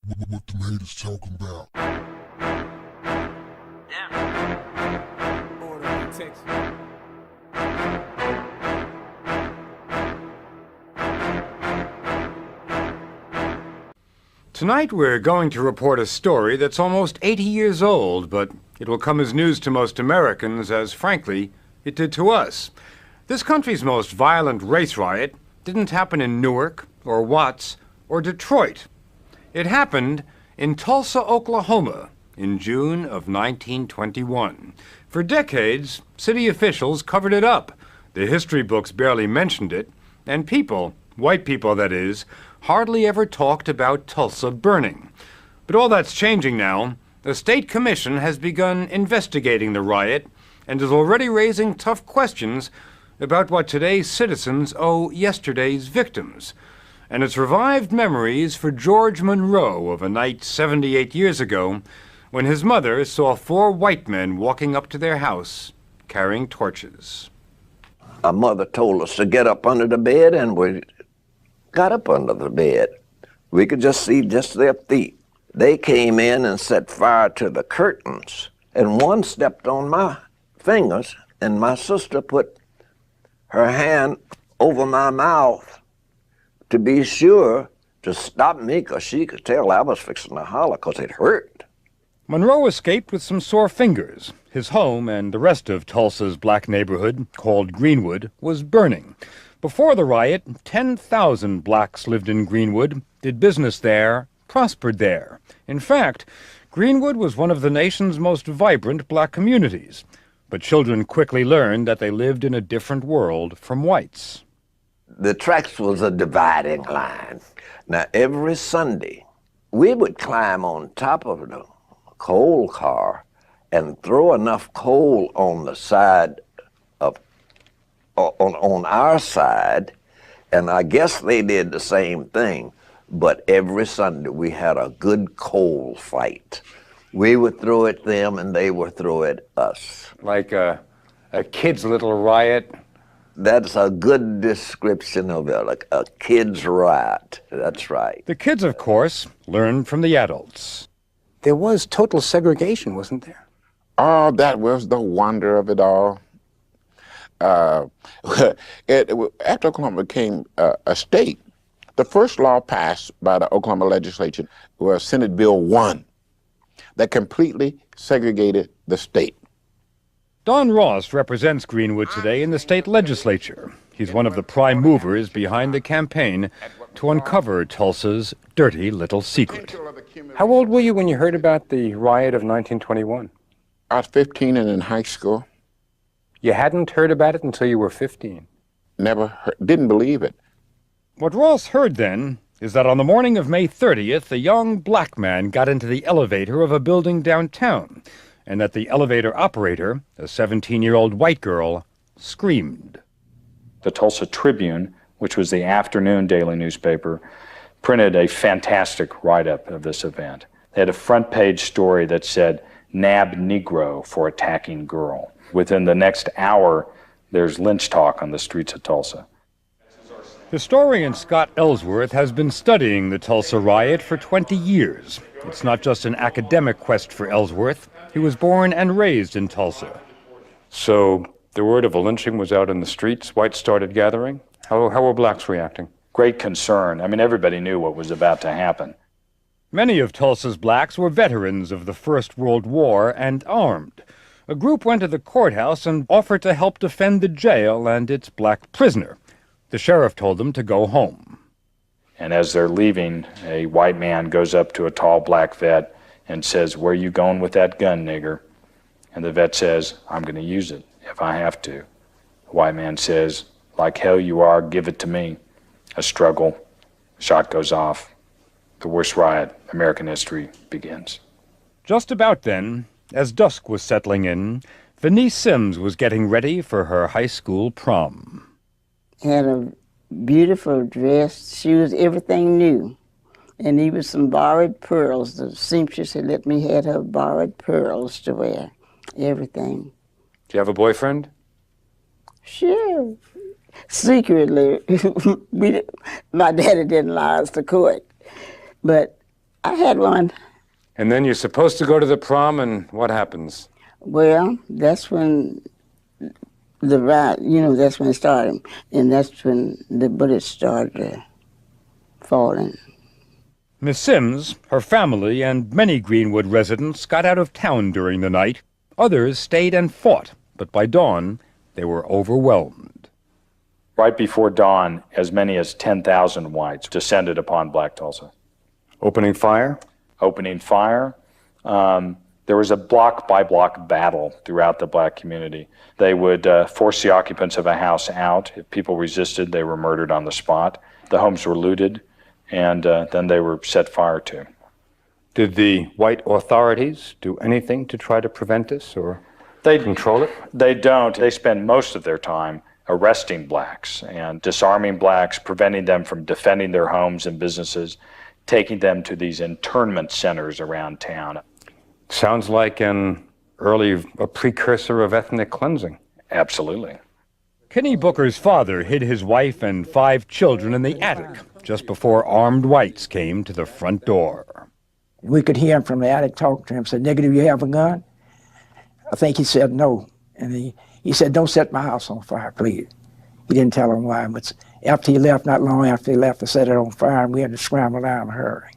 what them haters talking about. Yeah. Order in Texas. Tonight we're going to report a story that's almost 80 years old, but it will come as news to most Americans as, frankly, it did to us. This country's most violent race riot didn't happen in Newark or Watts or Detroit. It happened in Tulsa, Oklahoma, in June of 1921. For decades, city officials covered it up. The history books barely mentioned it, and people, white people that is, hardly ever talked about Tulsa burning. But all that's changing now. The state commission has begun investigating the riot and is already raising tough questions about what today's citizens owe yesterday's victims. And it's revived memories for George Monroe of a night 78 years ago when his mother saw 4 white men walking up to their house carrying torches. Our mother told us to get up under the bed, and we got up under the bed. We could just see just their feet. They came in and set fire to the curtains, and one stepped on my fingers, and my sister put her hand over my mouth to be sure to stop me, because she could tell I was fixing to holler because it hurt. Monroe escaped with some sore fingers. His home and the rest of Tulsa's black neighborhood, called Greenwood, was burning. Before the riot, 10,000 blacks lived in Greenwood, did business there, prospered there. In fact, Greenwood was one of the nation's most vibrant black communities. But children quickly learned that they lived in a different world from whites. The tracks was a dividing line. Now, every Sunday, we would climb on top of the coal car and throw enough coal on the side of, on our side, and I guess they did the same thing, but every Sunday we had a good coal fight. We would throw at them and they would throw at us. Like a kid's little riot? That's a good description of it, like a kid's riot. That's right. The kids, of course, learned from the adults. There was total segregation, wasn't there? Oh, that was the wonder of it all. After Oklahoma became a state, the first law passed by the Oklahoma legislature was Senate Bill 1 that completely segregated the state. Don Ross represents Greenwood today in the state legislature. He's one of the prime movers behind the campaign to uncover Tulsa's dirty little secret. How old were you when you heard about the riot of 1921? I was 15 and in high school. You hadn't heard about it until you were 15. Never heard, didn't believe it. What Ross heard then is that on the morning of May 30th, a young black man got into the elevator of a building downtown, and that the elevator operator, a 17-year-old white girl, screamed. The Tulsa Tribune, which was the afternoon daily newspaper, printed a fantastic write-up of this event. They had a front-page story that said, "Nab Negro for attacking girl." Within the next hour, there's lynch talk on the streets of Tulsa. Historian Scott Ellsworth has been studying the Tulsa riot for 20 years. It's not just an academic quest for Ellsworth. He was born and raised in Tulsa. So the word of a lynching was out in the streets. Whites started gathering. How were blacks reacting? Great concern. I mean, everybody knew what was about to happen. Many of Tulsa's blacks were veterans of the First World War and armed. A group went to the courthouse and offered to help defend the jail and its black prisoner. The sheriff told them to go home. And as they're leaving, a white man goes up to a tall black vet and says, "Where you going with that gun, nigger?" And the vet says, "I'm going to use it if I have to." The white man says, "Like hell you are, give it to me." A struggle, shot goes off. The worst riot in American history begins. Just about then, as dusk was settling in, Venice Sims was getting ready for her high school prom. Had a beautiful dress, shoes, everything new. And even some borrowed pearls. The seamstress had let me have her borrowed pearls to wear, everything. Do you have a boyfriend? Sure. Secretly, my daddy didn't allow us to court. But I had one. And then you're supposed to go to the prom, and what happens? Well, that's when the riot, that's when it started. And that's when the bullets started falling. Miss Sims, her family, and many Greenwood residents got out of town during the night. Others stayed and fought, but by dawn, they were overwhelmed. Right before dawn, as many as 10,000 whites descended upon Black Tulsa. Opening fire? Opening fire. There was a block-by-block battle throughout the black community. They would force the occupants of a house out. If people resisted, they were murdered on the spot. The homes were looted, and then they were set fire to. Did the white authorities do anything to try to prevent this or control it? They don't. They spend most of their time arresting blacks and disarming blacks, preventing them from defending their homes and businesses, taking them to these internment centers around town. Sounds like a precursor of ethnic cleansing. Absolutely. Kenny Booker's father hid his wife and 5 children in the attic just before armed whites came to the front door. We could hear him from the attic talking to him, said, "Nigga, do you have a gun?" I think he said no. And he said, "Don't set my house on fire, please." He didn't tell him why, but after he left, not long after he left, I set it on fire, and we had to scramble down in a hurry.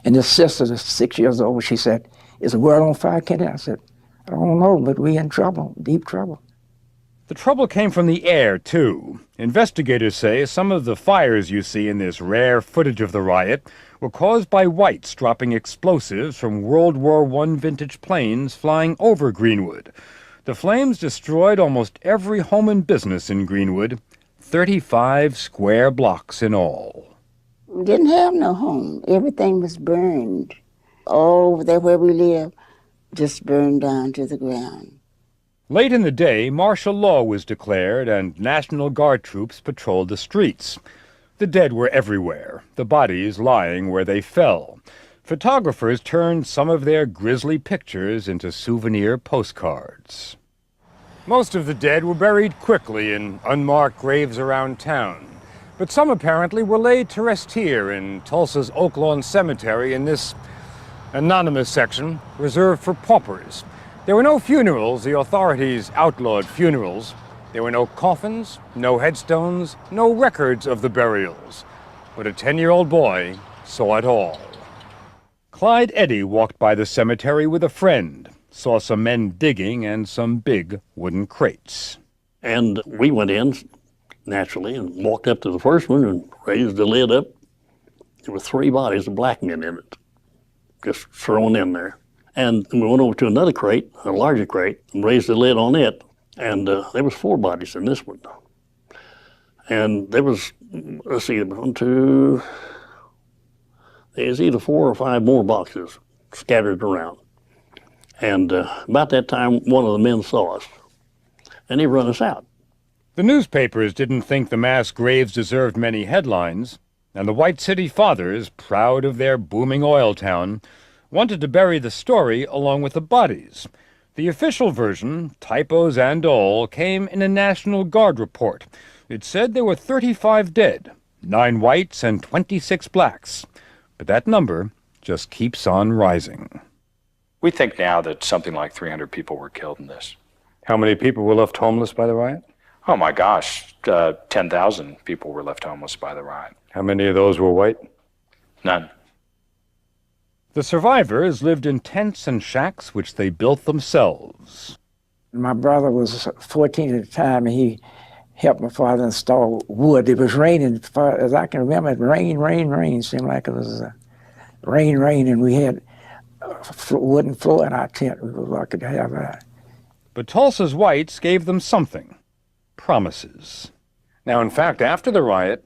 And his sister, 6 years old, she said, "Is the world on fire, Kenny?" I said, "I don't know, but we in trouble, deep trouble." The trouble came from the air, too. Investigators say some of the fires you see in this rare footage of the riot were caused by whites dropping explosives from World War I vintage planes flying over Greenwood. The flames destroyed almost every home and business in Greenwood, 35 square blocks in all. We didn't have no home. Everything was burned. All over there where we lived just burned down to the ground. Late in the day, martial law was declared and National Guard troops patrolled the streets. The dead were everywhere, the bodies lying where they fell. Photographers turned some of their grisly pictures into souvenir postcards. Most of the dead were buried quickly in unmarked graves around town, but some apparently were laid to rest here in Tulsa's Oaklawn Cemetery in this anonymous section reserved for paupers. There were no funerals. The authorities outlawed funerals. There were no coffins, no headstones, no records of the burials. But a 10-year-old boy saw it all. Clyde Eddy walked by the cemetery with a friend, saw some men digging and some big wooden crates. And we went in, naturally, and walked up to the first one and raised the lid up. There were 3 bodies of black men in it, just thrown in there. And we went over to another crate, a larger crate, and raised the lid on it. And there was 4 bodies in this one. And there was, let's see, there's either 4 or 5 more boxes scattered around. And about that time, one of the men saw us, and he run us out. The newspapers didn't think the mass graves deserved many headlines, and the White City Fathers, proud of their booming oil town, wanted to bury the story along with the bodies. The official version, typos and all, came in a National Guard report. It said there were 35 dead, 9 whites and 26 blacks. But that number just keeps on rising. We think now that something like 300 people were killed in this. How many people were left homeless by the riot? Oh my gosh, 10,000 people were left homeless by the riot. How many of those were white? None. The survivors lived in tents and shacks which they built themselves. My brother was 14 at the time, and he helped my father install wood. It was raining, as I can remember, it rain. Seemed like it was rain, and we had a wooden floor in our tent. We were lucky to have that. But Tulsa's whites gave them something. Promises. Now, in fact, after the riot,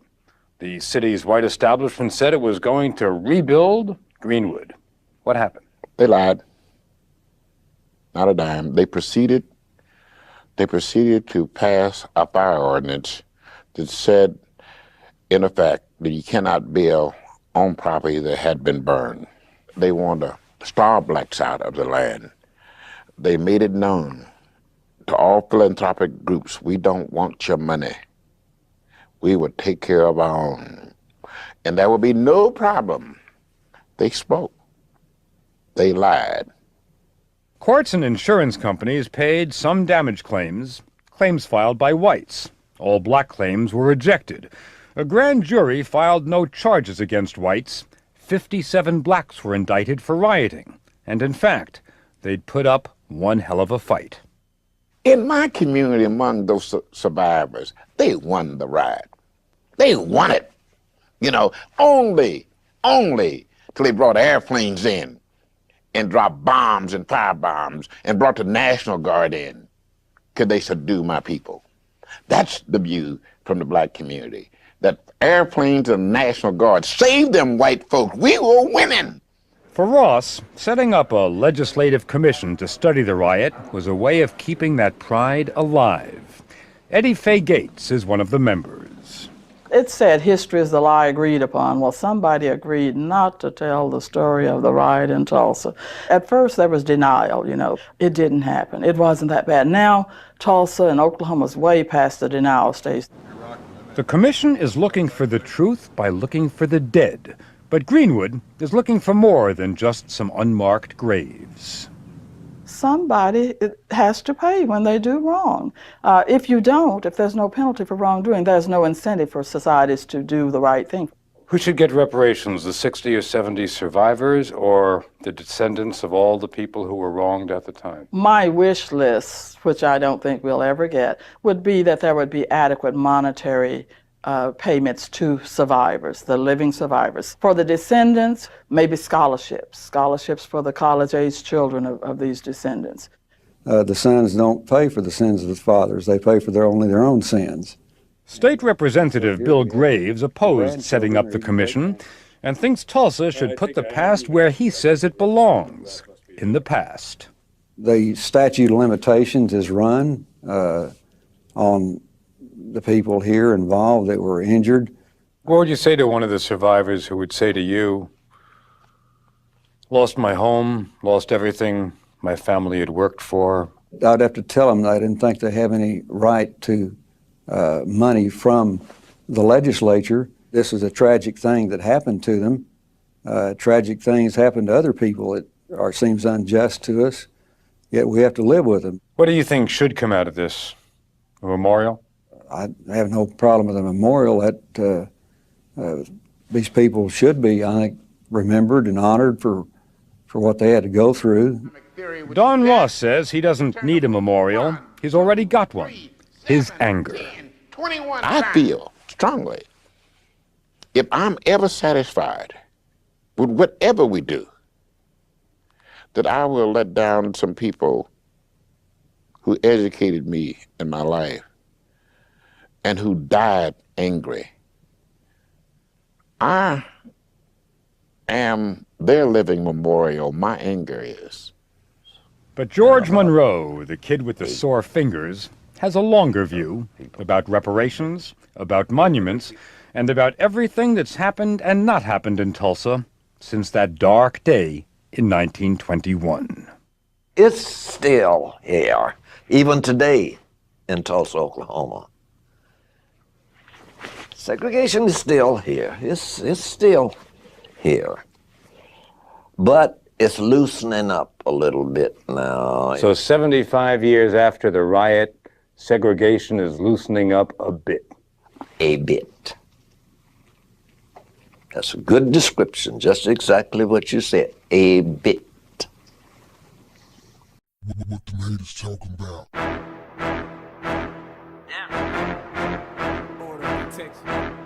the city's white establishment said it was going to rebuild Greenwood. What happened? They lied. Not a dime. They proceeded to pass a fire ordinance that said, in effect, that you cannot build on property that had been burned. They wanted to starve blacks out of the land. They made it known to all philanthropic groups, we don't want your money. We would take care of our own. And there would be no problem They spoke. They lied. Courts and insurance companies paid some damage claims, claims filed by whites. All black claims were rejected. A grand jury filed no charges against whites. 57 blacks were indicted for rioting. And in fact, they'd put up one hell of a fight. In my community, among those survivors, they won the riot. They won it. You know, only till they brought airplanes in and dropped bombs and firebombs and brought the National Guard in could they subdue my people. That's the view from the black community, that airplanes and National Guard saved them white folks. We were winning. For Ross, setting up a legislative commission to study the riot was a way of keeping that pride alive. Eddie Faye Gates is one of the members. It said history is the lie agreed upon. Well, somebody agreed not to tell the story of the riot in Tulsa. At first, there was denial, you know. It didn't happen. It wasn't that bad. Now, Tulsa and Oklahoma's way past the denial stage. The commission is looking for the truth by looking for the dead. But Greenwood is looking for more than just some unmarked graves. Somebody has to pay when they do wrong. If you don't, if there's no penalty for wrongdoing, there's no incentive for societies to do the right thing. Who should get reparations, the 60 or 70 survivors or the descendants of all the people who were wronged at the time? My wish list, which I don't think we'll ever get, would be that there would be adequate monetary payments to survivors, the living survivors. For the descendants, maybe scholarships for the college-age children of these descendants. The sons don't pay for the sins of the fathers. They pay for only their own sins. State Representative Bill Graves opposed setting up the commission and thinks Tulsa should put the past where he says it belongs, in the past. The statute of limitations is run on the people here involved that were injured. What would you say to one of the survivors who would say to you, lost my home, lost everything my family had worked for? I'd have to tell them that I didn't think they have any right to money from the legislature. This is a tragic thing that happened to them. Tragic things happen to other people that seems unjust to us, yet we have to live with them. What do you think should come out of this? A memorial? I have no problem with a memorial. That these people should be, I think, remembered and honored for what they had to go through. Don Ross says he doesn't need a memorial. He's already got one. His anger. I feel strongly, if I'm ever satisfied with whatever we do, that I will let down some people who educated me in my life and who died angry. I am their living memorial. My anger is. But George Monroe, the kid with the sore fingers, has a longer view about reparations, about monuments, and about everything that's happened and not happened in Tulsa since that dark day in 1921. It's still here, even today in Tulsa, Oklahoma. Segregation is still here. It's still here. But it's loosening up a little bit now. So 75 years after the riot, segregation is loosening up a bit. A bit. That's a good description, just exactly what you said. A bit. What the haters talking about? Order, Texas.